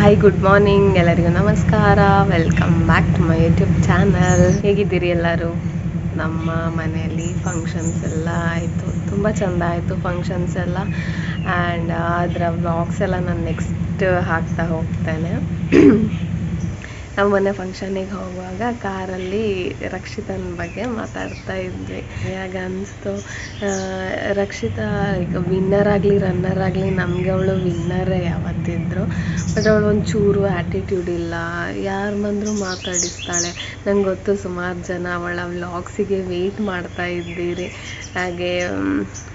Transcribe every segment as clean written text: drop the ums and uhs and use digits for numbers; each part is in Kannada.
ಹಾಯ್, ಗುಡ್ ಮಾರ್ನಿಂಗ್ ಎಲ್ಲರಿಗೂ ನಮಸ್ಕಾರ. Welcome back to my YouTube channel. ಹೇಗಿದ್ದೀರಿ ಎಲ್ಲರೂ? ನಮ್ಮ ಮನೆಯಲ್ಲಿ ಫಂಕ್ಷನ್ಸ್ ಎಲ್ಲ ಆಯಿತು, ತುಂಬ ಚೆಂದ ಆಯಿತು ಫಂಕ್ಷನ್ಸ್ ಎಲ್ಲ. ಆ್ಯಂಡ್ ಅದರ ವ್ಲಾಗ್ಸ್ ಎಲ್ಲ ನಾನು ನೆಕ್ಸ್ಟ್ ಹಾಕ್ತಾ ಹೋಗ್ತೇನೆ. ನಾವು ಮೊನ್ನೆ ಫಂಕ್ಷನಿಗೆ ಹೋಗುವಾಗ ಕಾರಲ್ಲಿ ರಕ್ಷಿತನ ಬಗ್ಗೆ ಮಾತಾಡ್ತಾ ಇದ್ವಿ. ಯಾಗ ಅನಿಸ್ತು, ರಕ್ಷಿತಾ ಈಗ ವಿನ್ನರ್ ಆಗಲಿ ರನ್ನರ್ ಆಗಲಿ ನಮಗೆ ಅವಳು ವಿನ್ನರೇ ಯಾವತ್ತಿದ್ರು. ಬಟ್ ಅವಳು ಒಂಚೂರು ಆ್ಯಟಿಟ್ಯೂಡ್ ಇಲ್ಲ, ಯಾರು ಬಂದರೂ ಮಾತಾಡಿಸ್ತಾಳೆ. ನಂಗೆ ಗೊತ್ತು ಸುಮಾರು ಜನ ಅವಳ ವ್ಲಾಗ್ಸಿಗೆ ವೆಯ್ಟ್ ಮಾಡ್ತಾ ಇದ್ದೀರಿ. ಹಾಗೆ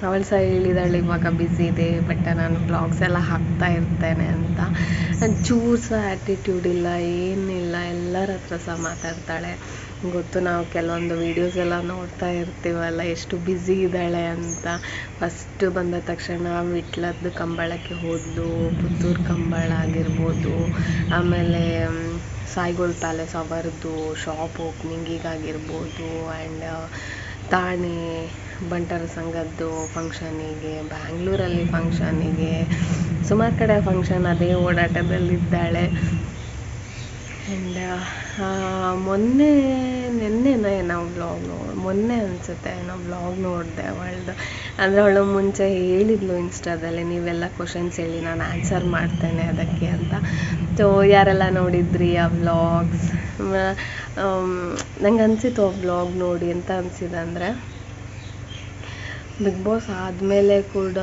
ಅವಳು ಸಹ ಹೇಳಿದಾಳೆ ಇವಾಗ ಬ್ಯುಸಿ ಇದೆ, ಬಟ್ ನಾನು ವ್ಲಾಗ್ಸ್ ಎಲ್ಲ ಹಾಕ್ತಾ ಇರ್ತೇನೆ ಅಂತ. ಚೂರು ಸಹ ಆ್ಯಟಿಟ್ಯೂಡ್ ಇಲ್ಲ, ಏನಿಲ್ಲ, ಎಲ್ಲರ ಹತ್ರ ಸಹ ಮಾತಾಡ್ತಾಳೆ. ಗೊತ್ತು, ನಾವು ಕೆಲವೊಂದು ವೀಡಿಯೋಸ್ ಎಲ್ಲ ನೋಡ್ತಾ ಇರ್ತೀವಲ್ಲ ಎಷ್ಟು ಬ್ಯುಸಿ ಇದ್ದಾಳೆ ಅಂತ. ಫಸ್ಟ್ ಬಂದ ತಕ್ಷಣ ವಿಟ್ಲದ್ದು ಕಂಬಳಕ್ಕೆ ಹೋದ್ಲು, ಪುತ್ತೂರು ಕಂಬಳ ಆಗಿರ್ಬೋದು, ಆಮೇಲೆ ಸಾಯಿಗೋಳ್ ಪ್ಯಾಲೇಸ್ ಅವರದ್ದು ಶಾಪ್ ಓಪನಿಂಗಿಗಾಗಿರ್ಬೋದು, ಆ್ಯಂಡ್ ತಾಣಿ ಬಂಟರ ಸಂಘದ್ದು ಫಂಕ್ಷನಿಗೆ, ಬ್ಯಾಂಗ್ಳೂರಲ್ಲಿ ಫಂಕ್ಷನಿಗೆ, ಸುಮಾರು ಕಡೆ ಫಂಕ್ಷನ್ ಅದೇ ಓಡಾಟದಲ್ಲಿದ್ದಾಳೆ. ಆ್ಯಂಡ್ ನೆನ್ನೆನೇ ನಾವು ಮೊನ್ನೆ ಅನಿಸುತ್ತೆ ನಾವು ವ್ಲಾಗ್ ನೋಡಿದೆ ಅವಳದು. ಅಂದರೆ ಅವಳು ಮುಂಚೆ ಹೇಳಿದ್ಲು ಇನ್ಸ್ಟಾದಲ್ಲಿ, ನೀವೆಲ್ಲ ಕ್ವಶನ್ಸ್ ಹೇಳಿ ನಾನು ಆನ್ಸರ್ ಮಾಡ್ತೇನೆ ಅದಕ್ಕೆ ಅಂತ. ಸೊ ಯಾರೆಲ್ಲ ನೋಡಿದ್ರಿ ಆ ವ್ಲಾಗ್ಸ್? ನಂಗೆ ಅನಿಸಿತು ಆ ವ್ಲಾಗ್ ನೋಡಿ ಎಂತ ಅನಿಸಿದೆ ಅಂದರೆ, ಬಿಗ್ ಬಾಸ್ ಆದಮೇಲೆ ಕೂಡ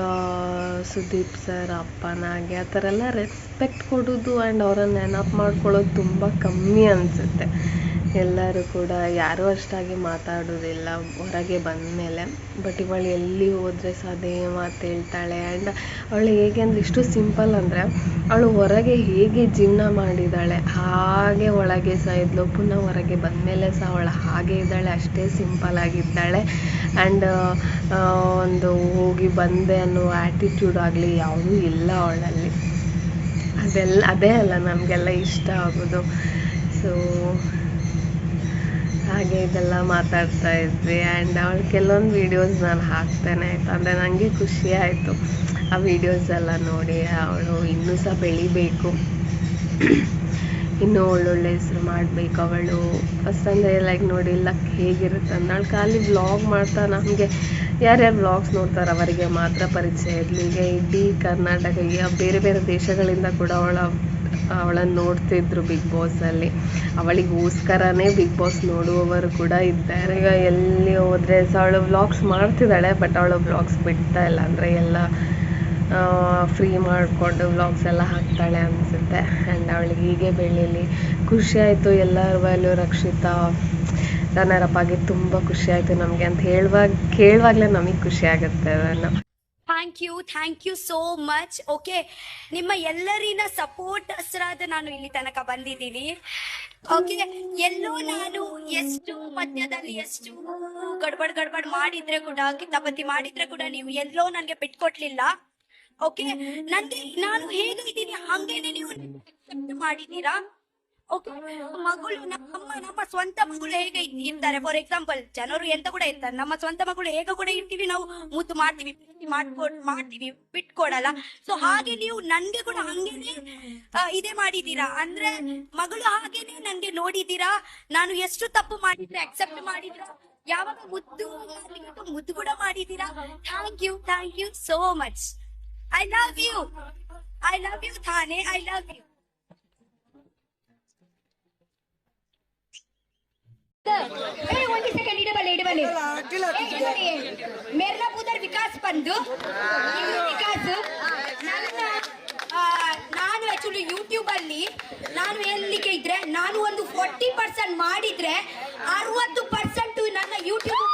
ಸುದೀಪ್ ಸರ್ ಅಪ್ಪನಾಗೆ ಆ ಥರ ಎಲ್ಲ ರೆಸ್ಪೆಕ್ಟ್ ಕೊಡೋದು ಆ್ಯಂಡ್ ಅವರನ್ನು ನೆನಪು ಮಾಡ್ಕೊಳ್ಳೋದು ತುಂಬ ಕಮ್ಮಿ ಅನಿಸುತ್ತೆ. ಎಲ್ಲರೂ ಕೂಡ ಯಾರೂ ಅಷ್ಟಾಗಿ ಮಾತಾಡೋದಿಲ್ಲ ಹೊರಗೆ ಬಂದಮೇಲೆ. ಬಟ್ ಇವಳು ಎಲ್ಲಿ ಹೋದರೆ ಸಹ ಅದೇ ಮಾತು ಹೇಳ್ತಾಳೆ. ಆ್ಯಂಡ್ ಅವಳು ಹೇಗೆ ಅಂದರೆ, ಇಷ್ಟು ಸಿಂಪಲ್ ಅಂದರೆ ಅವಳು ಹೊರಗೆ ಹೇಗೆ ಜೀವನ ಮಾಡಿದ್ದಾಳೆ ಹಾಗೆ ಒಳಗೆ ಸಹ ಇದ್ಲು, ಪುನಃ ಹೊರಗೆ ಬಂದಮೇಲೆ ಸಹ ಅವಳು ಹಾಗೆ ಇದ್ದಾಳೆ, ಅಷ್ಟೇ ಸಿಂಪಲ್ ಆಗಿದ್ದಾಳೆ. ಆ್ಯಂಡ್ ಒಂದು ಹೋಗಿ ಬಂದೆ ಅನ್ನೋ ಆ್ಯಟಿಟ್ಯೂಡ್ ಆಗಲಿ ಯಾವುದೂ ಇಲ್ಲ ಅವಳಲ್ಲಿ. ಅದೇ ಅಲ್ಲ ನಮಗೆಲ್ಲ ಇಷ್ಟ ಆಗೋದು. ಸೊ ಹಾಗೆ ಇದೆಲ್ಲ ಮಾತಾಡ್ತಾ ಇದ್ವಿ. ಆ್ಯಂಡ್ ಅವಳು ಕೆಲವೊಂದು ವೀಡಿಯೋಸ್ ನಾನು ಹಾಕ್ತೇನೆ, ಆಯಿತು. ಅಂದರೆ ನನಗೆ ಖುಷಿ ಆಯಿತು ಆ ವೀಡಿಯೋಸ್ ಎಲ್ಲ ನೋಡಿ. ಅವಳು ಇನ್ನೂ ಸಹ ಬೆಳಿಬೇಕು, ಇನ್ನೂ ಒಳ್ಳೊಳ್ಳೆ ಹೆಸರು ಮಾಡಬೇಕು ಅವಳು. ಫಸ್ಟ್ ಅಂದರೆ ಲೈಕ್ ನೋಡಿ ಲಕ್ ಹೇಗಿರುತ್ತೆ ಅಂತ, ಅವಳು ಖಾಲಿ ವ್ಲಾಗ್ ಮಾಡ್ತಾ ನಮಗೆ ಯಾರ್ಯಾರು ವ್ಲಾಗ್ಸ್ ನೋಡ್ತಾರೆ ಅವರಿಗೆ ಮಾತ್ರ ಪರಿಚಯ ಇರಲಿ. ಈಗ ಇಡೀ ಕರ್ನಾಟಕ, ಈಗ ಬೇರೆ ಬೇರೆ ದೇಶಗಳಿಂದ ಕೂಡ ಅವಳನ್ನು ನೋಡ್ತಿದ್ರು ಬಿಗ್ ಬಾಸಲ್ಲಿ. ಅವಳಿಗೋಸ್ಕರನೇ ಬಿಗ್ ಬಾಸ್ ನೋಡುವವರು ಕೂಡ ಇದ್ದಾರೆ. ಈಗ ಎಲ್ಲಿ ಹೋದರೆ ಸಹ ಅವಳು ವ್ಲಾಗ್ಸ್ ಮಾಡ್ತಿದ್ದಾಳೆ, ಬಟ್ ಅವಳು ವ್ಲಾಗ್ಸ್ ಬಿಡ್ತಾ ಇಲ್ಲ. ಅಂದರೆ ಎಲ್ಲ ಫ್ರೀ ಮಾಡಿಕೊಂಡು ವ್ಲಾಗ್ಸ್ ಎಲ್ಲ ಹಾಕ್ತಾಳೆ ಅನಿಸುತ್ತೆ. ಆ್ಯಂಡ್ ಅವಳಿಗೆ ಹೀಗೆ ಬೆಳೀಲಿ. ಖುಷಿ ಆಯಿತು ಎಲ್ಲರಲ್ಲೂ ರಕ್ಷಿತಾ ರನ್ನರ್ ಅಪ್ ಆಗಿ ತುಂಬ ಖುಷಿ ಆಯಿತು ನಮಗೆ ಅಂತ ಕೇಳುವಾಗಲೇ ನಮಗೆ ಖುಷಿ ಆಗುತ್ತೆ ಅದನ್ನು. Thank you so much. Okay, ನಿಮ್ಮ ಎಲ್ಲರಿನ ಸಪೋರ್ಟ್ ಹಸ್ರಾದ ನಾನು ಇಲ್ಲಿ ತನಕ ಬಂದಿದ್ದೀನಿ. ಓಕೆ, ಎಲ್ಲೋ ನಾನು ಎಷ್ಟು ಮಧ್ಯದಲ್ಲಿ ಎಷ್ಟು ಗಡ್ಬಡ್ ಮಾಡಿದ್ರೆ ಕೂಡ, ಕಿತಾಪತಿ ಮಾಡಿದ್ರೆ ಕೂಡ ನೀವು ಎಲ್ಲೋ ನನಗೆ ಬಿಟ್ಕೊಟ್ಲಿಲ್ಲ. ಓಕೆ, ನಾನು ಹೇಗಿದ್ದೀನಿ ಹಂಗೇನೆ ನೀವು ಮಾಡಿದೀರಾ. ಓಕೆ, ಮಗಳು ನಮ್ಮ ಸ್ವಂತ ಮಗಳು ಹೇಗೆ ಇರ್ತಾರೆ, ಫಾರ್ ಎಕ್ಸಾಂಪಲ್ ಜನರು ಎಂತ ಕೂಡ ಇರ್ತಾರೆ, ನಮ್ಮ ಸ್ವಂತ ಮಗಳು ಹೇಗೆ ಕೂಡ ಇರ್ತೀವಿ, ನಾವು ಮುದ್ದು ಮಾಡ್ತೀವಿ, ಮಾಡ್ತೀವಿ, ಬಿಟ್ಕೊಡಲ್ಲ. ಸೊ ಹಾಗೆ ನೀವು ನನ್ಗೆ ಕೂಡ ಹಂಗೇನೆ ಇದೇ ಮಾಡಿದೀರಾ. ಅಂದ್ರೆ ಮಗಳು ಹಾಗೇನೆ ನನ್ಗೆ ನೋಡಿದೀರಾ. ನಾನು ಎಷ್ಟು ತಪ್ಪು ಮಾಡಿದ್ರೆ ಅಕ್ಸೆಪ್ಟ್ ಮಾಡಿದ್ರ, ಯಾವಾಗ ಮುದ್ದು ಕೂಡ ಮಾಡಿದೀರಾ. Thank you so much. I love you ಥಾನೆ, ಐ ಲವ್ ಯು. ಒಂದು ಸೆಕೆಂಡ್ ಇಡಬಲ್ಲಿ ಮೇರ್ನಾ ಪೂದರ್ ವಿಕಾಸ್ ಬಂದು ವಿಕಾಸ್ ನಾನು ಆಕ್ಚುಲಿ ಯೂಟ್ಯೂಬ್ ಅಲ್ಲಿ ನಾನು ಎಲ್ಲಿಗೆ ಇದ್ರೆ ನಾನು ಒಂದು 40% ಮಾಡಿದ್ರೆ 60% ನನ್ನ ಯೂಟ್ಯೂಬ್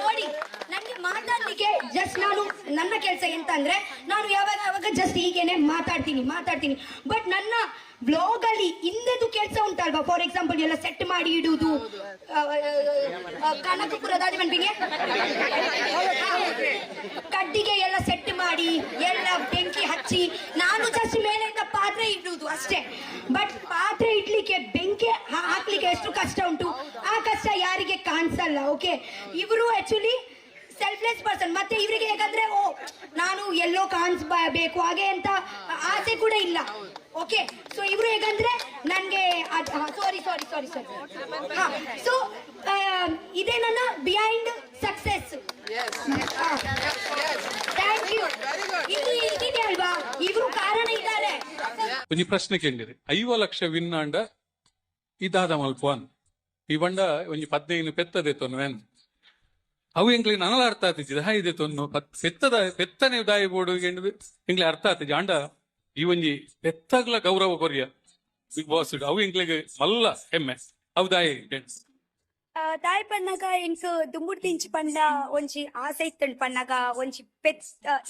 ನೋಡಿ. ನನಗೆ ಮಾತಾಡ್ಲಿಕ್ಕೆ ಜಸ್ಟ್ ನನ್ನ ಕೆಲಸ ಎಂತ ಅಂದ್ರೆ, ನಾನು ಯಾವಾಗ ಜಸ್ಟ್ ಹೀಗೇನೆ ಮಾತಾಡ್ತೀನಿ. ಬಟ್ ನನ್ನ ಬ್ಲಾಗ್ ಅಲ್ಲಿ ಇನ್ನದು ಕೆಲಸ ಉಂಟಲ್ವಾ. ಫಾರ್ ಎಕ್ಸಾಂಪಲ್ ಎಲ್ಲ ಸೆಟ್ ಮಾಡಿ ಇಡುವುದು, ಕನಕಪುರದ ಕಡ್ಡಿಗೆ ಎಲ್ಲ ಸೆಟ್ ಮಾಡಿ ಎಲ್ಲ ಬೆಂಕಿ ಹಚ್ಚಿ ನಾನು ಜಸ್ಟ್ ಮೇಲಿಂದ ಪಾತ್ರೆ ಇಡುವುದು ಅಷ್ಟೇ. ಬಟ್ ಪಾತ್ರೆ ಇಡ್ಲಿಕ್ಕೆ ಬೆಂಕಿ ಹಾಕ್ಲಿಕ್ಕೆ ಎಷ್ಟು ಕಷ್ಟ ಉಂಟು, ಆ ಕಷ್ಟ ಯಾರಿಗೆ ಕಾಣಿಸಲ್ಲ. ಓಕೆ, ಇವರು ಆಕ್ಚುಲಿ ಸೆಲ್ಫ್ಲೆಸ್ ಪರ್ಸನ್. ಮತ್ತೆ ಇವರಿಗೆ ಹೇಗಂದ್ರೆ ಓ ನಾನು ಎಲ್ಲೋ ಕಾಣಿಸ್ಬೇಕು ಹಾಗೆ ಅಂತ ಆಸೆ ಕೂಡ ಇಲ್ಲ. ಓಕೆ, ಸೊ ಇವರು ಹೇಗಂದ್ರೆ ನನ್ಗೆ ಸಾರಿ ಸಾರಿ ಸಾರಿ ಸಾರಿ ಸೊ ಇದೇ ನನ್ನ ಬಿಹೈಂಡ್ ಸಕ್ಸೆಸ್. Thank you. ಇಲ್ಲಿ ಇದ್ದೀನಿ ಅಲ್ವಾ, ಇವರು ಕಾರಣ ಇದ್ದಾರೆ. ಒಂಜಿ ಪ್ರಶ್ನೆ ಕೇಳಿರಿ, 5 ಲಕ್ಷ ವಿನ್ ಆಂಡ ಇದಾದ ಮಲ್ಪುವನ್ ಈ ಬಂಡ ಒಂಜಿ 15 ಪೆತ್ತದೆ ತೊನ್ವೆನ್ ಅವು ಎಂಕ್ಲಿ ನನಲ ಅರ್ಥ ಆತಿಜ್ಜಿದ ಇದೆ ತೊನ್ನು ಪೆತ್ತನೆ ದಾಯಿ ಬೋಡು ಎಂಕ್ಲಿ ಅರ್ಥ ಆತಿಜಿ ಆಂಡ ಈ ಒಂಜಿ ಪೆತ್ತಗ್ಲ ಗೌರವ ಕೊರಿಯ ಬಿಗ್ ಬಾಸ್ ಅವು ಎಂಕ್ಲಿಗೆ ಮಲ್ಲ ಹೆಮ್ಮೆ ಅವು ದಾಯಿ ತಾಯಿ ಪನ್ನಗ ಎಂಕ್ ದುಂಬುಡ್ ತಿಂಚಿ ಪಂಡ ಒಂಜಿ ಆಸೆ ಇತ್ತಂಡ್ ಪನ್ನಗ ಒಂಜಿ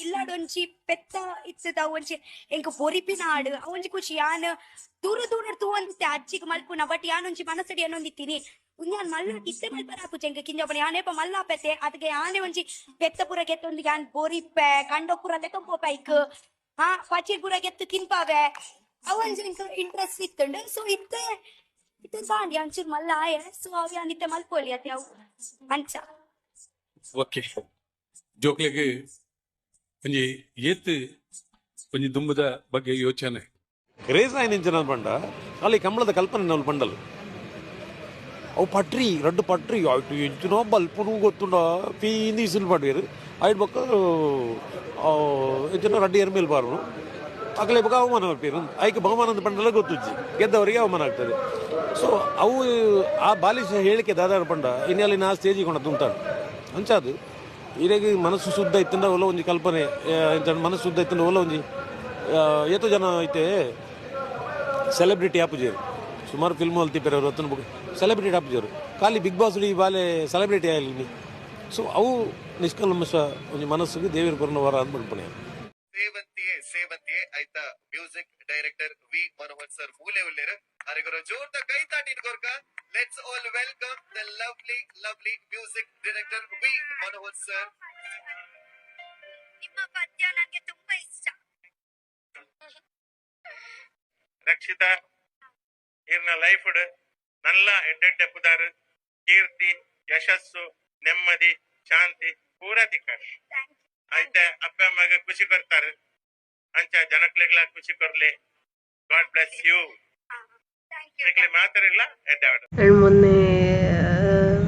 ಇಲ್ಲಾಡೊಂಜಿ ಪೆತ್ತ ಇತ್ತದ ಒಂಜಿ ಎಂಕ್ ಬೊರಿಪಿನ ಆಡು ಒಂಜಿ ಖುಷಿ. ಯಾನ್ ದೂರ ದೂರ ತೂವಂದಿತ್ತೆ ಅಜ್ಜಿಗೆ ಮಲ್ಪುನ, ಬಟ್ ಯಾನೊಂಜಿ ಮನಸ್ಸಡಿ ಅನ್ನೊಂದಿತ್ತೀನಿ ಉಂಜಾನ್ ಮಲ್ಲ ಇತ್ತೆ ಮಲ್ಪನ ಹಾಕು ಎಂಕ ಕಿಂಜಪ್ಪನ ಯಾನೇಪ ಮಲ್ಲ ಪೆತ್ತೆ ಅದಕ್ಕೆ ಯಾನೆ ಒಂಜಿ ಪೆತ್ತ ಪುರ ಗೆತ್ತೊಂದು ಯಾನ್ ಬೊರಿಪ್ಪೆ ಕಂಡೊ ಪುರ ತೆಕೊಂಪೋ ಪೈಕ್ ಪಚೀರ್ ಪುರ ಗೆತ್ತು ತಿನ್ಪಾವೆ ಅವೊಂಜಿ ಎಂಕ್ ಇಂಟ್ರೆಸ್ಟ್ ಇತ್ತಂಡು. ಸೊ ಇತ್ತೆ ಸಾಂಡಿ ಅಂಚೂರು ಮಲ್ಲ ಆಯೆ. ಸೊ ಅವು ನಿತ್ಯ ಮಲ್ಪೊಲಿ ಅತ್ತೆ ಅವು ಅಂಚ ಓಕೆ ಜೋಕ್ಲೆಗೆ ಒಂಜಿ ಏತ್ ಒಂಜಿ ದುಂಬದ ಬಗ್ಗೆ ಯೋಚನೆ ಕ್ರೇಜ್ ಆಯ್ನ ಪಂಡ ಅಲ್ಲಿ ಕಂಬಳದ ಕಲ್ಪನೆ ನಾವು ಪಂಡಲು ಅವು ಪಟ್ರಿ ರಡ್ಡು ಪಟ್ರಿ ಆಯ್ತು ಎಂಚಿನೋ ಬಲ್ಪನು ಗೊತ್ತುಂಡ ಪೀಂದಿ ಇಸಿಲ್ ಪಡ್ವೇರು ಆಯ್ತು ಬೊಕ್ಕ ಎಂಚಿನ ರಡ್ಡು ಎರ್ಮೇಲೆ ಬಾರು ಅಕಲೆ ಬೊಕ್ಕ ಅವಮಾನ ಮಾಡ್ಪೇರು ಆಯ್ಕೆ ಬಹುಮಾನದ ಪಂಡಲ ಗೊತ್ತುಜ್ಜಿ ಗೆದ್ದವರಿಗೆ ಅವಮಾನ ಆಗ್ತದೆ. ಸೊ ಅವು ಆ ಬಾಲಿಶ ಹೇಳಿಕೆ ದಾದಾರ ಪಂಡ ಇನ್ನಲ್ಲಿ ನಾ ಸ್ಟೇಜಿಗೆ ಕೊಂಡ ತುಂಬ್ತಾನೆ ಅಂಚಾದು ಇರೇಗಿ ಮನಸ್ಸು ಶುದ್ಧ ಇತ್ತಂಡ ಒಲ್ಲ ಒಂಜಿ ಕಲ್ಪನೆ ಮನಸ್ಸು ಶುದ್ಧ ಇತ್ತಂಡ ಒಲ್ಲ ಒಂಜಿ ಏತೋ ಜನ ಐತೆ ಸೆಲೆಬ್ರಿಟಿ ಆಪುಜೇರು ಸುಮಾರು ಫಿಲ್ಮ್ ಅಲ್ಲಿ ತಿಪ್ಪೇರವ್ರು ಹೊತ್ತನ ಬುಕ್ ಸೆಲೆಬ್ರಿಟಿ ಆಪುಜೇರು ಖಾಲಿ ಬಿಗ್ ಬಾಸ್ ಈ ಬಾಲೆ ಸೆಲೆಬ್ರಿಟಿ ಆಗಲಿ. ಸೊ ಅವು ನಿಷ್ಕಲ್ಮಶ ಒಂಜಿ ಮನಸ್ಸಿಗೆ ದೇವರ ಕೊರನ ವರ ಅಂದ್ಬಿಡ್ಪಣೆ. ಸೇವಂತಿಯೇ ಆಯ್ತಾ music director V Manohar sir ಮೂಲೆ ಉಳ್ಳೇರು ಅರೆಗರ ಜೋರ್ದ ಕೈ ತಾಟಿನ ಕೊರ್ಕ let's all welcome the lovely music director V Manohar sir. ನಿಮ್ಮ ಪದ್ಯ ನನಗೆ ತುಂಬಾ ಇಷ್ಟ. ರಕ್ಷಿತಾ ಇರ್ನ ಲೈಫ್ ನಲ್ಲ ಎಡ್ಡೆಡ್ಡೆ ಪುದಾರು ಕೀರ್ತಿ ಯಶಸ್ಸು ನೆಮ್ಮದಿ ಶಾಂತಿ ಪೂರ ದಿಕ್ಕಾರು ಆಯ್ತಾ ಅಪ್ಪ ಅಮ್ಮಗೆ ಖುಷಿ ಕೊಡ್ತಾರೆ ಅಂಚ ಜನಕ್ಲೆಗ್ಲ ಖುಷಿ ಕೊರ್ಲಿ. God bless you. ಮಾತಾಡಿಲ್ಲ ಮೊನ್ನೆ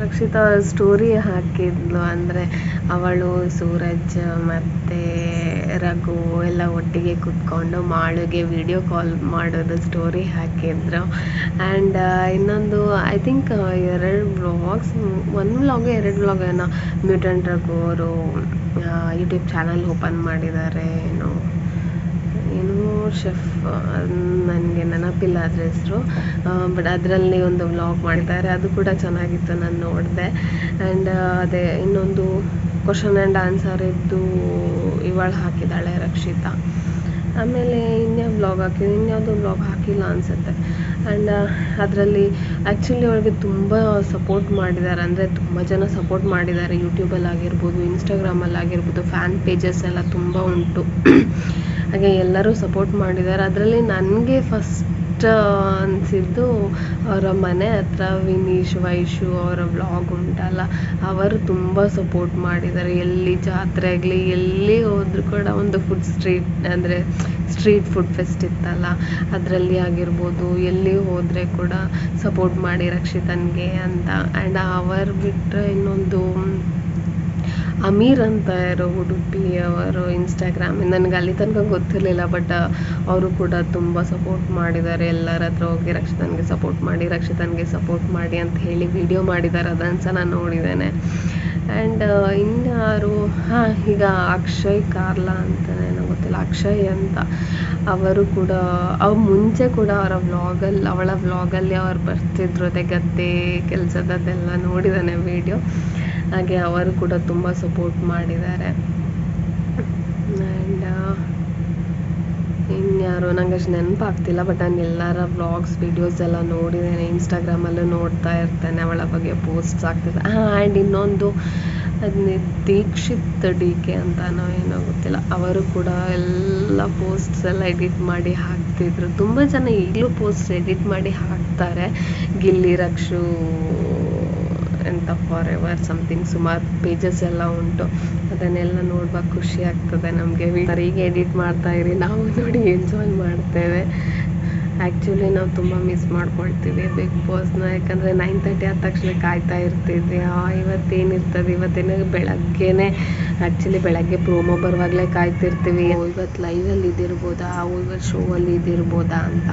ರಕ್ಷಿತಾ ಸ್ಟೋರಿ ಹಾಕಿದ್ಲು, ಅಂದರೆ ಅವಳು ಸೂರಜ್ ಮತ್ತು ರಘು ಎಲ್ಲ ಒಟ್ಟಿಗೆ ಕೂತ್ಕೊಂಡು ಮಾಳುಗೆ ವಿಡಿಯೋ ಕಾಲ್ ಮಾಡೋದು ಸ್ಟೋರಿ ಹಾಕಿದ್ರು. ಆ್ಯಂಡ್ ಇನ್ನೊಂದು I think 2 vlogs 1 vlog 2 vlog ಏನೋ ಮ್ಯೂಟೆಂಟ್ ರಘು ಅವರು ಯೂಟ್ಯೂಬ್ ಚಾನಲ್ ಓಪನ್ ಮಾಡಿದ್ದಾರೆ. ಏನು ಶೆಫ್ ನನಗೆ ನೆನಪಿಲ್ಲ ಅದ್ರ ಹೆಸರು, ಬಟ್ ಅದರಲ್ಲಿ ಒಂದು ವ್ಲಾಗ್ ಮಾಡಿದ್ದಾರೆ, ಅದು ಕೂಡ ಚೆನ್ನಾಗಿತ್ತು, ನಾನು ನೋಡಿದೆ. ಆ್ಯಂಡ್ ಅದೇ ಇನ್ನೊಂದು ಕ್ವಶನ್ ಆ್ಯಂಡ್ ಆನ್ಸರ್ ಇದ್ದು ಇವಳು ಹಾಕಿದ್ದಾಳೆ ರಕ್ಷಿತಾ. ಆಮೇಲೆ ಇನ್ಯಾವುದೋ ವ್ಲಾಗ್ ಹಾಕಿಲ್ಲ ಅನಿಸುತ್ತೆ. ಆ್ಯಂಡ್ ಅದರಲ್ಲಿ ಆ್ಯಕ್ಚುಲಿ ಅವಳಿಗೆ ತುಂಬ ಸಪೋರ್ಟ್ ಮಾಡಿದ್ದಾರೆ, ಅಂದರೆ ತುಂಬ ಜನ ಸಪೋರ್ಟ್ ಮಾಡಿದ್ದಾರೆ. ಯೂಟ್ಯೂಬಲ್ಲಿ ಆಗಿರ್ಬೋದು, ಇನ್ಸ್ಟಾಗ್ರಾಮಲ್ಲಿ ಆಗಿರ್ಬೋದು, ಫ್ಯಾನ್ ಪೇಜಸ್ ಎಲ್ಲ ತುಂಬ ಉಂಟು. ಹಾಗೆ ಎಲ್ಲರೂ ಸಪೋರ್ಟ್ ಮಾಡಿದ್ದಾರೆ. ಅದರಲ್ಲಿ ನನಗೆ ಫಸ್ಟ್ ಅನಿಸಿದ್ದು ಅವರ ಮನೆ ಹತ್ರ ವಿನೀಶ್ ವೈಶು ಅವರ ವ್ಲಾಗ್ ಉಂಟಲ್ಲ, ಅವರು ತುಂಬ ಸಪೋರ್ಟ್ ಮಾಡಿದ್ದಾರೆ. ಎಲ್ಲಿ ಜಾತ್ರೆ ಆಗಲಿ ಎಲ್ಲಿ ಹೋದರೂ ಕೂಡ ಒಂದು ಫುಡ್ ಸ್ಟ್ರೀಟ್ ಫುಡ್ ಫೆಸ್ಟ್ ಇತ್ತಲ್ಲ, ಅದರಲ್ಲಿ ಆಗಿರ್ಬೋದು, ಎಲ್ಲಿ ಹೋದರೆ ಕೂಡ ಸಪೋರ್ಟ್ ಮಾಡಿ ರಕ್ಷಿತನಿಗೆ ಅಂತ. ಆ್ಯಂಡ್ ಅವರು ಬಿಟ್ಟರೆ ಇನ್ನೊಂದು ಅಮೀರ್ ಅಂತ ಇರೋ ಉಡುಪಿ ಅವರು ಇನ್ಸ್ಟಾಗ್ರಾಮ್, ನನಗೆ ಅಲ್ಲಿ ತನಕ ಗೊತ್ತಿರಲಿಲ್ಲ, ಬಟ್ ಅವರು ಕೂಡ ತುಂಬ ಸಪೋರ್ಟ್ ಮಾಡಿದ್ದಾರೆ. ಎಲ್ಲರ ಹತ್ರ ಹೋಗಿ ರಕ್ಷಿತನಿಗೆ ಸಪೋರ್ಟ್ ಮಾಡಿ ಅಂತ ಹೇಳಿ ವಿಡಿಯೋ ಮಾಡಿದ್ದಾರೆ, ಅದನ್ನು ಸಹ ನಾನು ನೋಡಿದ್ದೇನೆ. ಆ್ಯಂಡ್ ಇನ್ಯಾರು ಈಗ ಅಕ್ಷಯ್ ಕಾರ್ಲಾ ಅಂತಲೇ ನನಗೆ ಗೊತ್ತಿಲ್ಲ, ಅಕ್ಷಯ್ ಅಂತ, ಅವರು ಕೂಡ ಮುಂಚೆ ಕೂಡ ಅವಳ ವ್ಲಾಗಲ್ಲಿ ಅವ್ರು ಬರ್ತಿದ್ರು, ಅದೇ ಗದ್ದೆ ಕೆಲಸದದ್ದೆಲ್ಲ ನೋಡಿದ್ದಾನೆ ವಿಡಿಯೋ. ಹಾಗೆ ಅವರು ಕೂಡ ತುಂಬ ಸಪೋರ್ಟ್ ಮಾಡಿದ್ದಾರೆ. ಆ್ಯಂಡ್ ಇನ್ಯಾರು ನಂಗೆ ಅಷ್ಟು ನೆನಪಾಗ್ತಿಲ್ಲ, ಬಟ್ ನಾನು ಎಲ್ಲರ ವ್ಲಾಗ್ಸ್ ವಿಡಿಯೋಸ್ ಎಲ್ಲ ನೋಡಿದ್ದೇನೆ, ಇನ್ಸ್ಟಾಗ್ರಾಮಲ್ಲೂ ನೋಡ್ತಾ ಇರ್ತೇನೆ, ಅವಳ ಬಗ್ಗೆ ಪೋಸ್ಟ್ಸ್ ಆಗ್ತಿದೆ. ಆ್ಯಂಡ್ ಇನ್ನೊಂದು ದೀಕ್ಷಿತ್ DK ಅಂತನೋ ಏನೋ ಗೊತ್ತಿಲ್ಲ, ಅವರು ಕೂಡ ಎಲ್ಲ ಪೋಸ್ಟ್ಸ್ ಎಲ್ಲ ಎಡಿಟ್ ಮಾಡಿ ಹಾಕ್ತಿದ್ರು. ತುಂಬ ಜನ ಈಗಲೂ ಪೋಸ್ಟ್ ಎಡಿಟ್ ಮಾಡಿ ಹಾಕ್ತಾರೆ. ಗಿಲ್ಲಿ ರಕ್ಷು ಎಂಥ ಫಾರ್ ಎವರ್ ಸಮಥಿಂಗ್ ಸುಮಾರು ಪೇಜಸ್ ಎಲ್ಲ ಉಂಟು. ಅದನ್ನೆಲ್ಲ ನೋಡುವಾಗ ಖುಷಿ ಆಗ್ತದೆ ನಮಗೆ. ಈಗ ಎಡಿಟ್ ಮಾಡ್ತಾ ಇರಿ, ನಾವು ನೋಡಿ ಎಂಜಾಯ್ ಮಾಡ್ತೇವೆ. ಆ್ಯಕ್ಚುಲಿ ನಾವು ತುಂಬ ಮಿಸ್ ಮಾಡ್ಕೊಳ್ತೀವಿ ಬಿಗ್ ಬಾಸ್ನ, ಯಾಕಂದರೆ 9:30 ಆದ ತಕ್ಷಣ ಕಾಯ್ತಾ ಇರ್ತಿದ್ವಿ. ಇವತ್ತೇನಿರ್ತದೆ, ಇವತ್ತೇನು ಬೆಳಗ್ಗೆನೇ ಆ್ಯಕ್ಚುಲಿ ಬೆಳಗ್ಗೆ ಪ್ರೋಮೋ ಬರುವಾಗಲೇ ಕಾಯ್ತಿರ್ತೀವಿ. ಇವತ್ತು ಲೈವಲ್ಲಿ ಇದಿರ್ಬೋದಾ, ಇವತ್ತು ಶೋವಲ್ಲಿ ಇದಿರ್ಬೋದಾ ಅಂತ.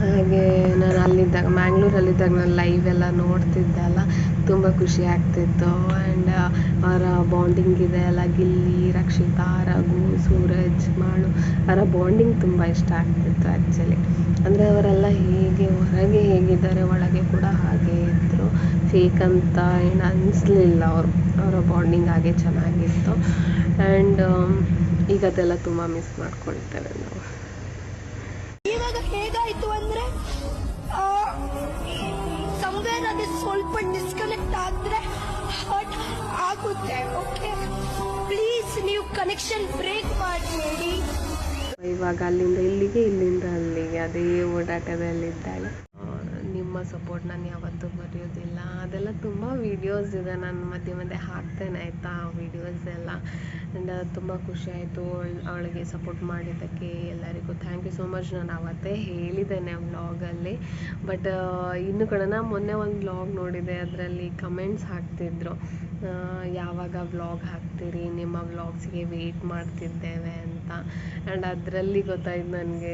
ಹಾಗೆ ನಾನು ಅಲ್ಲಿದ್ದಾಗ ಮ್ಯಾಂಗ್ಳೂರಲ್ಲಿದ್ದಾಗ ನಾನು ಲೈವ್ ಎಲ್ಲ ನೋಡ್ತಿದ್ದೆ ಅಲ್ಲ, ತುಂಬ ಖುಷಿ ಆಗ್ತಿತ್ತು. ಆ್ಯಂಡ್ ಅವರ ಬಾಂಡಿಂಗ್ ಇದೆ ಅಲ್ಲ, ಗಿಲ್ಲಿ, ರಕ್ಷಿತಾ, ರಘು, ಸೂರಜ್, ಮಾಳು, ಅವರ ಬಾಂಡಿಂಗ್ ತುಂಬ ಇಷ್ಟ ಆಗ್ತಿತ್ತು ಆ್ಯಕ್ಚುಲಿ. ಅಂದರೆ ಅವರೆಲ್ಲ ಹೇಗೆ ಹೊರಗೆ ಹೇಗಿದ್ದಾರೆ ಒಳಗೆ ಕೂಡ ಹಾಗೆ ಇದ್ದರು. ಫೇಕ್ ಅಂತ ಏನು ಅನಿಸ್ಲಿಲ್ಲ ಅವರ ಬಾಂಡಿಂಗ್ ಹಾಗೆ ಚೆನ್ನಾಗಿತ್ತು. ಆ್ಯಂಡ್ ಈಗ ಅದೆಲ್ಲ ತುಂಬ ಮಿಸ್ ಮಾಡ್ಕೊಳ್ತೇವೆ ನಾವು. ಇವಾಗ ಹೇಗಾಯ್ತು ಅಂದ್ರೆ ಸಂವೇರ್ ಅದು ಸ್ವಲ್ಪ ಡಿಸ್ಕನೆಕ್ಟ್ ಆದ್ರೆ ಹರ್ಟ್ ಆಗುತ್ತೆ. ಓಕೆ, ಪ್ಲೀಸ್ ನೀವು ಕನೆಕ್ಷನ್ ಬ್ರೇಕ್ ಮಾಡಬೇಡಿ. ಇವಾಗ ಅಲ್ಲಿಂದ ಇಲ್ಲಿಗೆ, ಇಲ್ಲಿಂದ ಅಲ್ಲಿಗೆ ಅದೇ ಓಡಾಟದಲ್ಲಿದ್ದಾಳೆ. ನಿಮ್ಮ ಸಪೋರ್ಟ್ ನಾನು ಯಾವತ್ತೂ ಬರೆಯೋದಿಲ್ಲ. ಅದೆಲ್ಲ ತುಂಬ ವೀಡಿಯೋಸ್ ಇದೆ, ನಾನು ಮಧ್ಯೆ ಮಧ್ಯೆ ಹಾಕ್ತೇನೆ ಆಯಿತಾ ಆ ವೀಡಿಯೋಸ್ ಎಲ್ಲ. ಆ್ಯಂಡ್ ತುಂಬ ಖುಷಿ ಆಯಿತು ಅವಳಿಗೆ ಸಪೋರ್ಟ್ ಮಾಡಿದ್ದಕ್ಕೆ. ಎಲ್ಲರಿಗೂ ಥ್ಯಾಂಕ್ ಯು ಸೋ ಮಚ್. ನಾನು ಅವತ್ತೇ ಹೇಳಿದ್ದೇನೆ ವ್ಲಾಗಲ್ಲಿ. ಬಟ್ ಇನ್ನು ಕೂಡ ನಾನು ಮೊನ್ನೆ ಒಂದು ವ್ಲಾಗ್ ನೋಡಿದೆ, ಅದರಲ್ಲಿ ಕಮೆಂಟ್ಸ್ ಹಾಕ್ತಿದ್ರು, ಯಾವಾಗ ವ್ಲಾಗ್ ಹಾಕ್ತೀರಿ, ನಿಮ್ಮ ವ್ಲಾಗ್ಸಿಗೆ ವೆಯ್ಟ್ ಮಾಡ್ತಿದ್ದೇವೆ ಅಂತ. ಆ್ಯಂಡ್ ಅದರಲ್ಲಿ ಗೊತ್ತಾಯ್ತು ನನಗೆ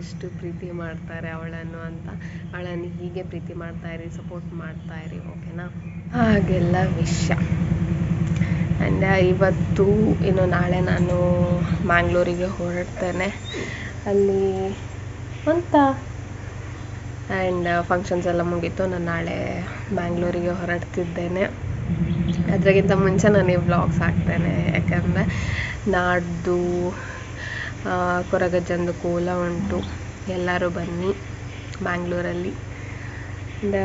ಎಷ್ಟು ಪ್ರೀತಿ ಮಾಡ್ತಾರೆ ಅವಳನ್ನು ಅಂತ. ಅವಳನ್ನು ಹೀಗೆ ಪ್ರೀತಿ ಮಾಡ್ತಾಯಿರಿ, ಸಪೋರ್ಟ್ ಮಾಡ್ತಾಯಿರಿ, ಓಕೆನಾ? ಹಾಗೆಲ್ಲ ವಿಷಯ. ಆ್ಯಂಡ್ ಇವತ್ತು ಇನ್ನು ನಾಳೆ ನಾನು ಮ್ಯಾಂಗ್ಳೂರಿಗೆ ಹೊರಡ್ತೇನೆ. ಅಲ್ಲಿ ಅಂತ ಆ್ಯಂಡ್ ಫಂಕ್ಷನ್ಸ್ ಎಲ್ಲ ಮುಗೀತು. ನಾನು ನಾಳೆ ಮ್ಯಾಂಗ್ಳೂರಿಗೆ ಹೊರಡ್ತಿದ್ದೇನೆ. ಅದಕ್ಕಿಂತ ಮುಂಚೆ ನಾನು ಈ ವ್ಲಾಗ್ಸ್ ಹಾಕ್ತೇನೆ, ಯಾಕಂದರೆ ನಾಡ್ದು ಕೊರಗಜ್ಜಂದು ಕೋಲ ಉಂಟು, ಎಲ್ಲರೂ ಬನ್ನಿ ಮ್ಯಾಂಗ್ಳೂರಲ್ಲಿ. ಆ್ಯಂಡ್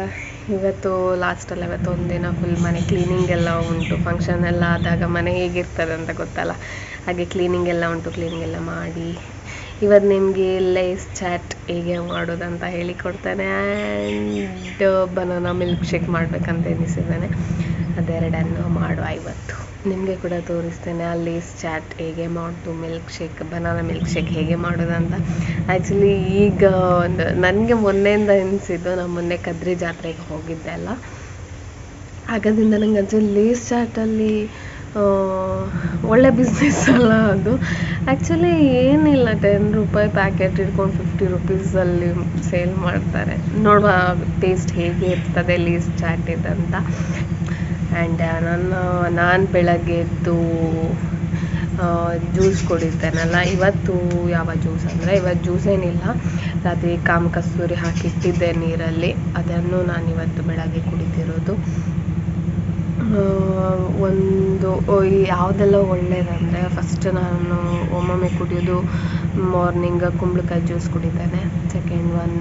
ಇವತ್ತು ಲಾಸ್ಟಲ್ಲ, ಇವತ್ತು ಒಂದಿನ ಫುಲ್ ಮನೆ ಕ್ಲೀನಿಂಗ್ ಎಲ್ಲ ಉಂಟು. ಫಂಕ್ಷನ್ ಎಲ್ಲ ಆದಾಗ ಮನೆ ಹೇಗಿರ್ತದೆ ಅಂತ ಗೊತ್ತಲ್ಲ, ಹಾಗೆ ಕ್ಲೀನಿಂಗ್ ಎಲ್ಲ ಉಂಟು. ಕ್ಲೀನಿಂಗ್ ಎಲ್ಲ ಮಾಡಿ ಇವತ್ತು ನಿಮಗೆ ಲೇಸ್ ಚಾಟ್ ಹೇಗೆ ಮಾಡೋದಂತ ಹೇಳಿಕೊಡ್ತೇನೆ. ಆ್ಯಂಡ್ ಬನಾನಾ ಮಿಲ್ಕ್ ಶೇಕ್ ಮಾಡಬೇಕಂತ ಎನಿಸಿದ್ದೇನೆ, ಅದೆರಡನ್ನು ಮಾಡುವ ಇವತ್ತು. ನಿಮಗೆ ಕೂಡ ತೋರಿಸ್ತೇನೆ ಆ ಲೇಸ್ ಚಾಟ್ ಹೇಗೆ ಮಾಡೋದು, milkshake, banana milk shake ಹೇಗೆ ಮಾಡೋದಂತ. ಆ್ಯಕ್ಚುಲಿ ಈಗ ಒಂದು ನನಗೆ ಮೊನ್ನೆಯಿಂದ ಎನಿಸಿದ್ದು, ನಾನು ಮೊನ್ನೆ ಕದ್ರಿ ಜಾತ್ರೆಗೆ ಹೋಗಿದ್ದೆ ಅಲ್ಲ, ಹಾಗಾದ್ರಿಂದ ನಂಗೆ ಆ್ಯಕ್ಚುಲಿ ಲೇಸ್ ಚಾಟಲ್ಲಿ ಒಳ್ಳೆ ಬಿಸ್ನೆಸ್ ಅಲ್ಲ ಅದು. ಆ್ಯಕ್ಚುಲಿ ಏನಿಲ್ಲ, 10 ರೂಪಾಯಿ ಪ್ಯಾಕೆಟ್ ಇಟ್ಕೊಂಡು 50 ರುಪೀಸಲ್ಲಿ ಸೇಲ್ ಮಾಡ್ತಾರೆ. ನೋಡುವ ಟೇಸ್ಟ್ ಹೇಗೆ ಇರ್ತದೆ ಲೇಸ್ ಚಾಟ್ ಇದಂತ. ಆ್ಯಂಡ್ ನಾನು ಬೆಳಗ್ಗೆ ಎದ್ದು ಜ್ಯೂಸ್ ಕುಡಿತೇನಲ್ಲ. ಇವತ್ತು ಯಾವ ಜ್ಯೂಸ್ ಅಂದರೆ, ಇವತ್ತು ಜ್ಯೂಸ್ ಏನಿಲ್ಲ, ರಾತ್ರಿ ಕಾಮ ಕಸ್ತೂರಿ ಹಾಕಿಟ್ಟಿದ್ದೆ ನೀರಲ್ಲಿ, ಅದನ್ನು ನಾನು ಇವತ್ತು ಬೆಳಗ್ಗೆ ಕುಡಿತಿರೋದು. ಒಂದು ಯಾವುದೆಲ್ಲ ಒಳ್ಳೆಯದಂದರೆ, ಫಸ್ಟ್ ನಾನು ಒಮ್ಮೊಮ್ಮೆ ಕುಡಿಯೋದು ಮಾರ್ನಿಂಗ್ ಕುಂಬಳಕಾಯಿ ಜ್ಯೂಸ್ ಕುಡಿತೇನೆ. ಸೆಕೆಂಡ್ ಒನ್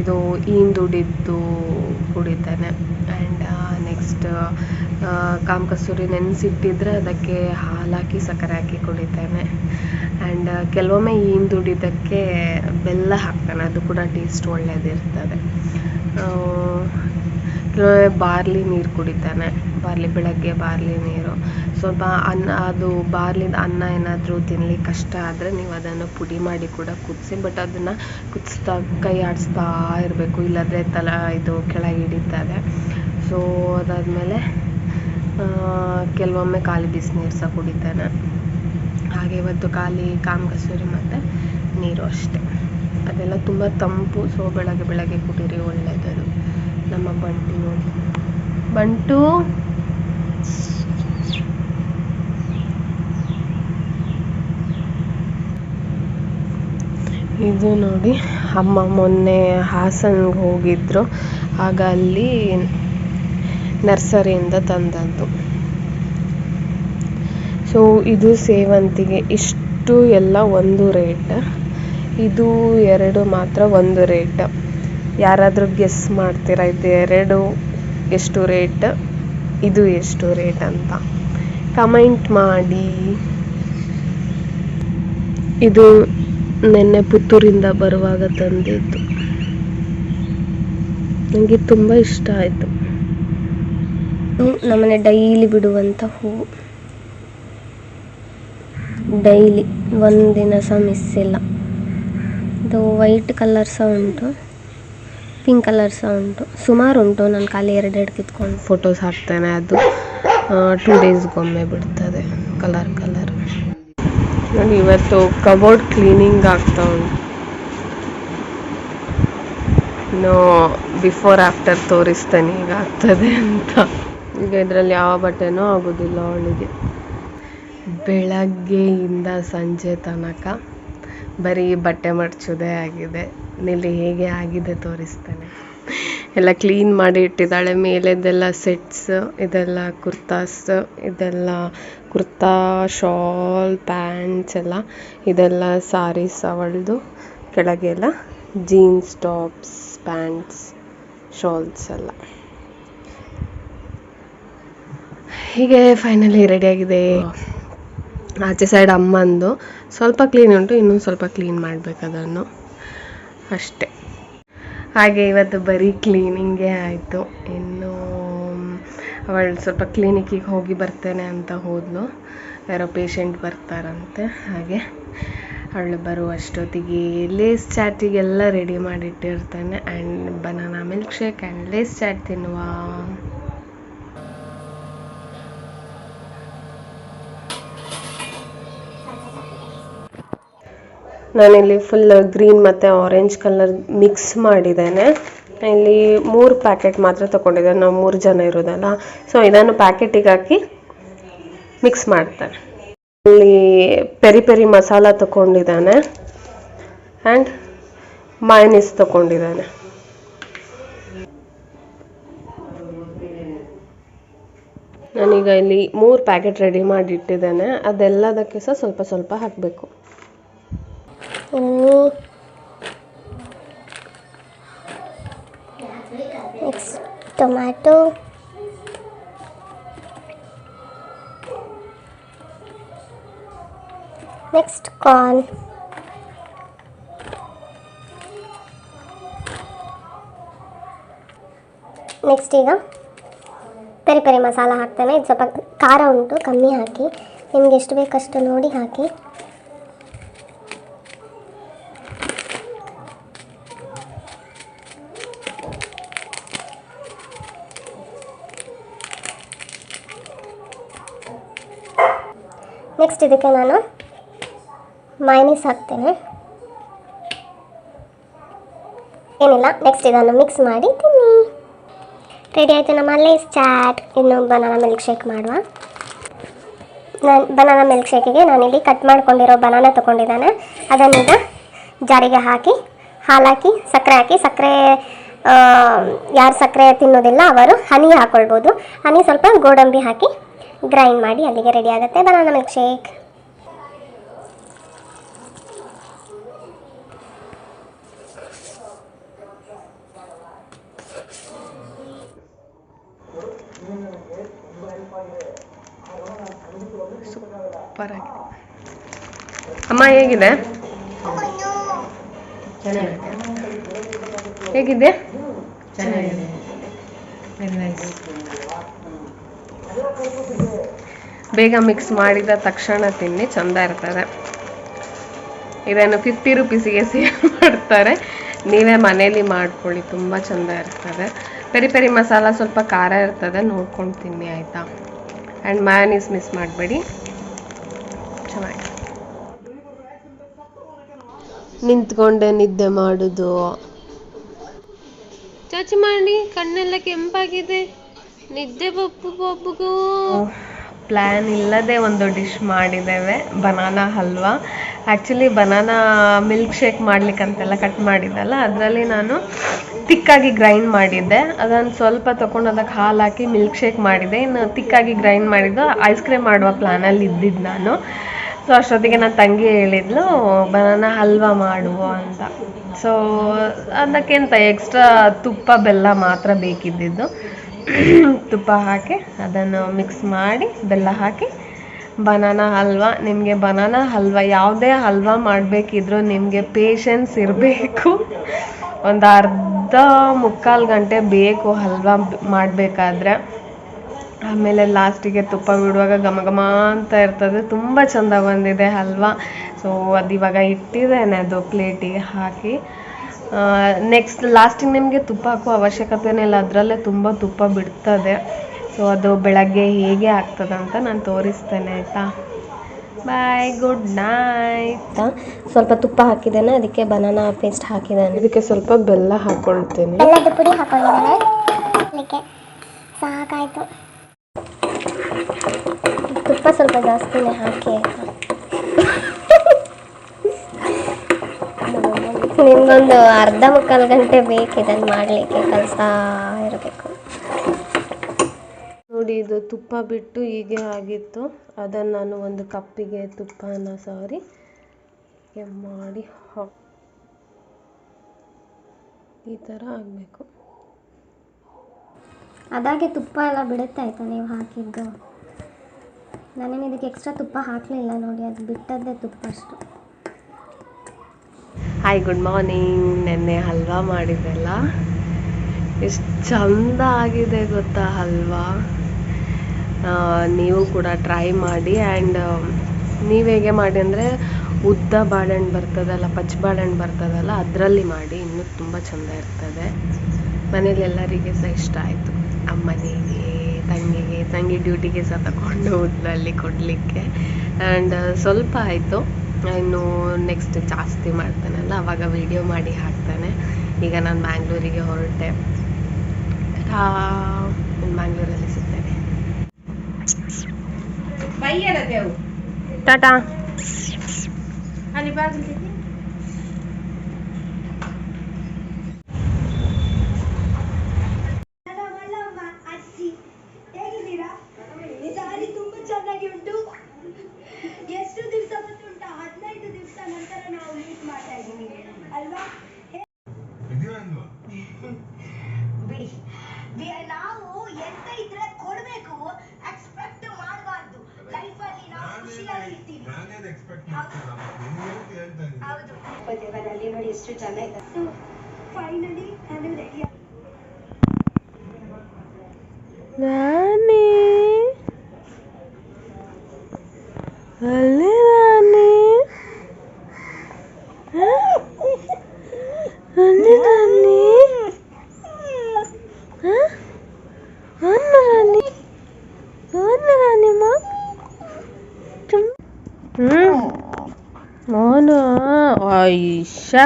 ಇದು ಈಂದುಡಿದ್ದು ಕುಡಿತೇನೆ. ಆ್ಯಂಡ್ ನೆಕ್ಸ್ಟ್ ಕಾಮ ಕಸ್ತೂರಿ ನೆನೆಸಿಟ್ಟಿದ್ರೆ ಅದಕ್ಕೆ ಹಾಲು ಹಾಕಿ ಸಕ್ಕರೆ ಹಾಕಿ ಕುಡಿತೇನೆ. ಆ್ಯಂಡ್ ಕೆಲವೊಮ್ಮೆ ಈಂದುಡಿದಕ್ಕೆ ಬೆಲ್ಲ ಹಾಕ್ತೇನೆ, ಅದು ಕೂಡ ಟೇಸ್ಟ್ ಒಳ್ಳೆಯದಿರ್ತದೆ. ಕೆಲವೊಮ್ಮೆ ಬಾರ್ಲಿ ನೀರು ಕುಡಿತಾನೆ, ಬೆಳಗ್ಗೆ ಬಾರ್ಲಿ ನೀರು. ಸ್ವಲ್ಪ ಅನ್ನ, ಅದು ಬಾರ್ಲಿದ ಅನ್ನ ಏನಾದರೂ ತಿನ್ಲಿಕ್ಕೆ ಕಷ್ಟ ಆದರೆ ನೀವು ಅದನ್ನು ಪುಡಿ ಮಾಡಿ ಕೂಡ ಕುದಿಸಿ, ಬಟ್ ಅದನ್ನು ಕುದಿಸ್ತಾ ಕೈ ಆಡಿಸ್ತಾ ಇರಬೇಕು, ಇಲ್ಲಾಂದರೆ ಇದು ಕೆಳಗೆ ಹಿಡಿತದೆ. ಸೊ ಅದಾದಮೇಲೆ ಕೆಲವೊಮ್ಮೆ ಖಾಲಿ ಬಿಸಿನೀರು ಸಹ ಕುಡಿತಾನೆ. ಹಾಗೆ ಇವತ್ತು ಖಾಲಿ ಕಾಮ ಕಸ್ತೂರಿ ಮತ್ತು ನೀರು ಅಷ್ಟೆ. ಅದೆಲ್ಲ ತುಂಬ ತಂಪು. ಸೊ ಬೆಳಗ್ಗೆ ಕುಡೀರಿ, ಒಳ್ಳೆಯದದು. ನಮ್ಮ ಬಂಟಿ ನೋಡಿ, ಬಂಟು ಇದು ನೋಡಿ, ಅಮ್ಮ ಮೊನ್ನೆ ಹಾಸನ್ಗೆ ಹೋಗಿದ್ರು, ಆಗ ಅಲ್ಲಿ ನರ್ಸರಿಯಿಂದ ತಂದದ್ದು. ಸೊ ಇದು ಸೇವಂತಿಗೆ, ಇಷ್ಟು ಎಲ್ಲ ಒಂದು ರೇಟ್, ಇದು 2 ಮಾತ್ರ ಒಂದು ರೇಟ್. ಯಾರಾದರೂ ಗೆಸ್ ಮಾಡ್ತೀರಾ ಇದು 2 ಎಷ್ಟು ರೇಟ್, ಇದು ಎಷ್ಟು ರೇಟ್ ಅಂತ ಕಮೆಂಟ್ ಮಾಡಿ. ಇದು ನೆನ್ನೆ ಪುತ್ತೂರಿಂದ ಬರುವಾಗ ತಂದಿದ್ದು. ನನಗೆ ತುಂಬ ಇಷ್ಟ ಆಯಿತು. ನಮ್ಮನೆ ಡೈಲಿ ಬಿಡುವಂಥ ಹೂವು, ಡೈಲಿ ಒಂದಿನ ಸಹ ಮಿಸ್ ಇಲ್ಲ. ಇದು ವೈಟ್ ಕಲರ್ ಸಹ ಉಂಟು, ಪಿಂಕ್ ಕಲರ್ ಸಹ ಉಂಟು, ಸುಮಾರು ಉಂಟು. ನಾನು ಖಾಲಿ ಎರಡೆರಡು ಕಿತ್ಕೊಂಡು ಫೋಟೋಸ್ ಹಾಕ್ತೇನೆ. ಅದು 2 ಡೇಸ್ಗೊಮ್ಮೆ ಬಿಡ್ತದೆ ಕಲರ್. ನೋಡಿ, ಇವತ್ತು ಕಬೋರ್ಡ್ ಕ್ಲೀನಿಂಗ್ ಆಗ್ತಾ ಉಂಟು. ಇನ್ನು ಬಿಫೋರ್ ಆಫ್ಟರ್ ತೋರಿಸ್ತೇನೆ ಈಗ ಆಗ್ತದೆ ಅಂತ. ಈಗ ಇದರಲ್ಲಿ ಯಾವ ಬಟ್ಟೆನೂ ಆಗೋದಿಲ್ಲ ಅವಳಿಗೆ. ಬೆಳಗ್ಗೆಯಿಂದ ಸಂಜೆ ತನಕ ಬರೀ ಬಟ್ಟೆ ಮಡ್ಚೋದೇ ಆಗಿದೆ. ನೆಲ್ಲಿ ಹೇಗೆ ಆಗಿದೆ ತೋರಿಸ್ತೇನೆ. ಎಲ್ಲ ಕ್ಲೀನ್ ಮಾಡಿ ಇಟ್ಟಿದ್ದಾಳೆ. ಮೇಲೆದೆಲ್ಲ ಸೆಟ್ಸ್, ಇದೆಲ್ಲ ಕುರ್ತಾಸ್, ಇದೆಲ್ಲ ಕುರ್ತಾ, ಶಾಲ್, ಪ್ಯಾಂಟ್ಸ್ ಎಲ್ಲ, ಇದೆಲ್ಲ ಸಾರೀಸ್ ಅವಳದು. ಕೆಳಗೆಲ್ಲ ಜೀನ್ಸ್ ಟಾಪ್ಸ್, ಪ್ಯಾಂಟ್ಸ್, ಶಾಲ್ಸ್ ಎಲ್ಲ. ಹೀಗೆ ಫೈನಲಿ ರೆಡಿಯಾಗಿದೆ. ಆಚೆ ಸೈಡ್ ಅಮ್ಮಂದು ಸ್ವಲ್ಪ ಕ್ಲೀನ್ ಉಂಟು, ಇನ್ನೂ ಸ್ವಲ್ಪ ಕ್ಲೀನ್ ಮಾಡಬೇಕು ಅದನ್ನು, ಅಷ್ಟೇ. ಹಾಗೆ ಇವತ್ತು ಬರೀ ಕ್ಲೀನಿಂಗೇ ಆಯಿತು. ಇನ್ನು ಅವಳು ಸ್ವಲ್ಪ ಕ್ಲಿನಿಕ್ಕಿಗೆ ಹೋಗಿ ಬರ್ತೇನೆ ಅಂತ ಹೋದ್ಲು. ಯಾರೋ ಪೇಷಂಟ್ ಬರ್ತಾರಂತೆ. ಹಾಗೆ ಅವಳು ಬರುವಷ್ಟೊತ್ತಿಗೆ ಲೇಸ್ ಚಾಟಿಗೆಲ್ಲ ರೆಡಿ ಮಾಡಿಟ್ಟಿರ್ತೇನೆ. And banana milk shake and Lays chaat ತಿನ್ನುವ. ನಾನಿಲ್ಲಿ ಫುಲ್ ಗ್ರೀನ್ ಮತ್ತು ಆರೆಂಜ್ ಕಲರ್ ಮಿಕ್ಸ್ ಮಾಡಿದ್ದೇನೆ. ಇಲ್ಲಿ 3 ಪ್ಯಾಕೆಟ್ ಮಾತ್ರ ತೊಗೊಂಡಿದ್ದೇನೆ, ನಾವು 3 ಜನ ಇರೋದಲ್ಲ. ಸೊ ಇದನ್ನು ಪ್ಯಾಕೆಟಿಗೆ ಹಾಕಿ ಮಿಕ್ಸ್ ಮಾಡ್ತೇನೆ. ಇಲ್ಲಿ ಪೆರಿ ಪೆರಿ ಮಸಾಲ ತೊಗೊಂಡಿದ್ದಾನೆ ಆ್ಯಂಡ್ ಮಯೋನೀಸ್ ತೊಗೊಂಡಿದ್ದಾನೆ. ನಾನೀಗ ಇಲ್ಲಿ 3 ಪ್ಯಾಕೆಟ್ ರೆಡಿ ಮಾಡಿ ಇಟ್ಟಿದ್ದೇನೆ. ಅದೆಲ್ಲದಕ್ಕೆ ಸಹ ಸ್ವಲ್ಪ ಸ್ವಲ್ಪ ಹಾಕಬೇಕು. Next tomato, next corn, next ಈಗ ಪೆರಿ ಪೆರಿ ಮಸಾಲ ಹಾಕ್ತೇನೆ. ಇದು ಸ್ವಲ್ಪ ಖಾರ ಉಂಟು, ಕಮ್ಮಿ ಹಾಕಿ. ನಿಮ್ಗೆ ಎಷ್ಟು ಬೇಕಷ್ಟು ನೋಡಿ ಹಾಕಿ. ನೆಕ್ಸ್ಟ್ ಇದಕ್ಕೆ ನಾನು ಮಯೋನೀಸ್ ಹಾಕ್ತೇನೆ. ಏನಿಲ್ಲ, ನೆಕ್ಸ್ಟ್ ಇದನ್ನು ಮಿಕ್ಸ್ ಮಾಡಿ ತಿನ್ನಿ. ರೆಡಿ ಆಯಿತು ನಮ್ಮ ಲೇಸ್ ಚಾಟ್. ಇನ್ನು ಬನಾನಾ ಮಿಲ್ಕ್ ಶೇಕ್ ಮಾಡುವ. ಬನಾನಾ ಮಿಲ್ಕ್ ಶೇಕಿಗೆ ನಾನಿಲ್ಲಿ ಕಟ್ ಮಾಡ್ಕೊಂಡಿರೋ ಬನಾನಾ ತೊಗೊಂಡಿದ್ದಾನೆ. ಅದನ್ನೀಗ ಜಾರಿಗೆ ಹಾಕಿ ಹಾಲು ಹಾಕಿ ಸಕ್ಕರೆ ಹಾಕಿ, ಸಕ್ಕರೆ ಯಾರು ಸಕ್ಕರೆ ತಿನ್ನೋದಿಲ್ಲ ಅವರು ಹನಿ ಹಾಕ್ಕೊಳ್ಬೋದು. ಹನಿ ಸ್ವಲ್ಪ ಗೋಡಂಬಿ ಹಾಕಿ ಗ್ರೈಂಡ್ ಮಾಡಿ ಅಲ್ಲಿಗೆ ರೆಡಿ ಆಗುತ್ತೆ ಬನಾನಾ ಮಿಲ್ಕ್ ಶೇಕ್. ಸೂಪರ್ ಆಗಿದೆ. ಅಮ್ಮ ಹೇಗಿದೆ? ಹೇಗಿದೆ? ಚೆನ್ನಾಗಿದೆ. Very nice. ಬೇಗ ಮಿಕ್ಸ್ ಮಾಡಿದ ತಕ್ಷಣ ತಿನ್ನಿ, ಚೆಂದ ಇರ್ತದೆ. ಇದನ್ನು 50 ರೂಪೀಸಿಗೆ ಸೇಲ್ ಮಾಡ್ತಾರೆ. ನೀವೇ ಮನೇಲಿ ಮಾಡ್ಕೊಳ್ಳಿ, ತುಂಬ ಚೆಂದ ಇರ್ತದೆ. ಪೆರಿ ಪೆರಿ ಮಸಾಲ ಸ್ವಲ್ಪ ಖಾರ ಇರ್ತದೆ, ನೋಡ್ಕೊಂಡು ತಿನ್ನಿ ಆಯಿತಾ. ಆ್ಯಂಡ್ ಮಯೋನೀಸ್ ಮಿಸ್ ಮಾಡಬೇಡಿ, ಚೆನ್ನಾಗಿ. ನಿಂತ್ಕೊಂಡೆ ನಿದ್ದೆ ಮಾಡೋದು. ಚಾಚಿ ಮಾಡಿ, ಕಣ್ಣೆಲ್ಲ ಕೆಂಪಾಗಿದೆ. ನಿದ್ದೆ ಬಬ್ಬುಗೂ. ಪ್ಲ್ಯಾನ್ ಇಲ್ಲದೆ ಒಂದು ಡಿಶ್ ಮಾಡಿದ್ದೇವೆ, banana halwa. Actually banana milk shake ಮಾಡ್ಲಿಕ್ಕಂತೆಲ್ಲ ಕಟ್ ಮಾಡಿದ್ದಲ್ಲ, ಅದರಲ್ಲಿ ನಾನು ತಿಕ್ಕಾಗಿ ಗ್ರೈಂಡ್ ಮಾಡಿದ್ದೆ. ಅದನ್ನು ಸ್ವಲ್ಪ ತೊಗೊಂಡು ಅದಕ್ಕೆ ಹಾಲು ಹಾಕಿ ಮಿಲ್ಕ್ ಶೇಕ್ ಮಾಡಿದ್ದೆ. ಇನ್ನು ತಿಕ್ಕಾಗಿ ಗ್ರೈಂಡ್ ಮಾಡಿದ್ದು ಐಸ್ ಕ್ರೀಮ್ ಮಾಡುವ ಪ್ಲ್ಯಾನಲ್ಲಿ ಇದ್ದಿದ್ದು ನಾನು. ಸೊ ಅಷ್ಟೊತ್ತಿಗೆ ನನ್ನ ತಂಗಿ ಹೇಳಿದ್ಲು ಬನಾನಾ ಹಲ್ವಾ ಮಾಡುವ ಅಂತ. ಸೊ ಅದಕ್ಕೆಂತ ಎಕ್ಸ್ಟ್ರಾ ತುಪ್ಪ ಬೆಲ್ಲ ಮಾತ್ರ ಬೇಕಿದ್ದಿದ್ದು. ತುಪ್ಪ ಹಾಕಿ ಅದನ್ನು ಮಿಕ್ಸ್ ಮಾಡಿ ಬೆಲ್ಲ ಹಾಕಿ ಬನಾನಾ ಹಲ್ವಾ. ನಿಮಗೆ ಬನಾನಾ ಹಲ್ವಾ ಯಾವುದೇ ಹಲ್ವಾ ಮಾಡಬೇಕಿದ್ರೂ ನಿಮಗೆ ಪೇಷನ್ಸ್ ಇರಬೇಕು. ಒಂದು ಅರ್ಧ ಮುಕ್ಕಾಲು ಗಂಟೆ ಬೇಕು ಹಲ್ವಾ ಮಾಡಬೇಕಾದ್ರೆ. ಆಮೇಲೆ ಲಾಸ್ಟಿಗೆ ತುಪ್ಪ ಬಿಡುವಾಗ ಘಮ ಘಮ ಅಂತ ಇರ್ತದೆ. ತುಂಬ ಚೆಂದ ಬಂದಿದೆ ಹಲ್ವಾ. ಸೊ ಅದು ಇವಾಗ ಇಟ್ಟಿದ್ದೇನೆ, ಅದು ಪ್ಲೇಟಿಗೆ ಹಾಕಿ. ನೆಕ್ಸ್ಟ್ ಲಾಸ್ಟಿಗೆ ನಿಮಗೆ ತುಪ್ಪ ಹಾಕೋ ಅವಶ್ಯಕತೆನೇ ಇಲ್ಲ, ಅದರಲ್ಲೇ ತುಂಬ ತುಪ್ಪ ಬಿಡ್ತದೆ. ಸೊ ಅದು ಬೆಳಗ್ಗೆ ಹೇಗೆ ಆಗ್ತದೆ ಅಂತ ನಾನು ತೋರಿಸ್ತೇನೆ, ಆಯಿತಾ? ಬಾಯ್, ಗುಡ್ ನೈಟ್. ಸ್ವಲ್ಪ ತುಪ್ಪ ಹಾಕಿದ್ದೇನೆ, ಅದಕ್ಕೆ ಬನಾನಾ ಪೇಸ್ಟ್ ಹಾಕಿದ್ದೇನೆ. ಇದಕ್ಕೆ ಸ್ವಲ್ಪ ಬೆಲ್ಲ ಹಾಕ್ಕೊಳ್ತೇನೆ. ಬೆಲ್ಲದ ಪುಡಿ ಹಾಕೊಂಡಿದ್ದೇನೆ, ಅದಕ್ಕೆ ಸಾಕಾಯಿತು. ತುಪ್ಪ ಸ್ವಲ್ಪ ಜಾಸ್ತಿನೇ ಹಾಕಿ ಆಯಿತಾ. ನಿಮ್ಗೊಂದು ಅರ್ಧ ಮುಕ್ಕಾಲು ಗಂಟೆ ಬೇಕು ಇದನ್ನು ಮಾಡಲಿಕ್ಕೆ, ಕಲಿಸ್ತಾ ಇರಬೇಕು. ನೋಡಿ, ಇದು ತುಪ್ಪ ಬಿಟ್ಟು ಹೀಗೆ ಆಗಿತ್ತು. ಅದನ್ನು ನಾನು ಒಂದು ಕಪ್ಪಿಗೆ ತುಪ್ಪನ ಸವರಿ ಮಾಡಿ ಈ ಥರ ಆಗಬೇಕು. ಅದಾಗೆ ತುಪ್ಪ ಎಲ್ಲ ಬಿಡುತ್ತೆ ಆಯಿತಾ ನೀವು ಹಾಕಿದ್ದು. ನಾನೇನು ಇದಕ್ಕೆ ಎಕ್ಸ್ಟ್ರಾ ತುಪ್ಪ ಹಾಕಲಿಲ್ಲ ನೋಡಿ, ಅದು ಬಿಟ್ಟದ್ದೇ ತುಪ್ಪ ಅಷ್ಟು. Hi, good morning. ನೆನ್ನೆ ಹಲ್ವಾ ಮಾಡಿದ್ದೆಲ್ಲ ಎಷ್ಟು ಚಂದ ಆಗಿದೆ ಗೊತ್ತಾ ಹಲ್ವಾ. ನೀವು ಕೂಡ ಟ್ರೈ ಮಾಡಿ. ಆ್ಯಂಡ್ ನೀವು ಹೇಗೆ ಮಾಡಿ ಅಂದರೆ ಉದ್ದ ಬಾಳೆಹಣ್ಣು ಬರ್ತದಲ್ಲ, ಪಚ್ಚ ಬಾಳೆಹಣ್ಣು ಬರ್ತದಲ್ಲ, ಅದರಲ್ಲಿ ಮಾಡಿ, ಇನ್ನೂ ತುಂಬ ಚೆಂದ ಇರ್ತದೆ. ಮನೇಲಿ ಎಲ್ಲರಿಗೆ ಸಹ ಇಷ್ಟ ಆಯಿತು. ಅಮ್ಮನಿಗೆ, ತಂಗಿ ಡ್ಯೂಟಿಗೆ ಸಹ ತಗೊಂಡು ಉದ್ದಲ್ಲಿ ಕೊಡಲಿಕ್ಕೆ. ಆ್ಯಂಡ್ ಸ್ವಲ್ಪ ಆಯಿತು, ಇನ್ನು ನೆಕ್ಸ್ಟ್ ಜಾಸ್ತಿ ಮಾಡ್ತಾನಲ್ಲ ಆವಾಗ ವಿಡಿಯೋ ಮಾಡಿ ಹಾಕ್ತಾನೆ. ಈಗ ನಾನು ಬ್ಯಾಂಗ್ಳೂರಿಗೆ ಹೊರಟೆ, ಬ್ಯಾಂಗ್ಳೂರಲ್ಲಿ ಸಿಗ್ತೇನೆ. ಟಾಟಾ. ತುಂಬಾ ಚೆನ್ನಾಗಿ ಉಂಟು. ಎಷ್ಟು ದಿವಸ ಗೊತ್ತುಂಟಾ? 15 ದಿವಸ ನಂತರ ನಾವು ಮೀಟ್ ಮಾಡ್ತಾ ಇದ್ದೀವಿ ಅಲ್ವಾ? ಬಿಡಿ, ನಾವು ಎಂತ ಇದ್ರೆ ಕೊಡ್ಬೇಕು, ಎಕ್ಸ್ಪೆಕ್ಟ್ ಮಾಡಬಾರ್ದು. ಲೈಫ್ ಅಲ್ಲಿ ನಾವು ಖುಷಿಯಾಗಿ ಇರ್ತೀವಿ. ಹೌದು, ದೇವರಲ್ಲಿ ನೋಡಿ ಎಷ್ಟು ಚೆನ್ನಾಗಿದೆ. ಫೈನಲಿ ನಾನು ರೆಡಿ. ರಾಣಿ, ಅಲ್ಲಿ ರಾಣಿ, ಅಲ್ಲಿ ರಾಣಿ, ರಾಣಿ ಮೋನು. ಐಶಾ,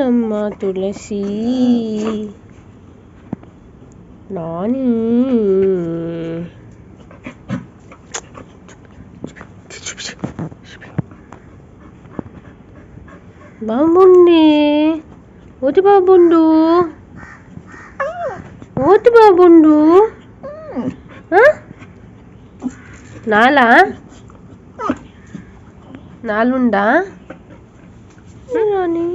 ನಮ್ಮ ತುಳಸಿ ನಾನಿ. ಬಾಬುಂಡಿ, ಓತು ಬಾಬುಂಡು, నాలుండా రాని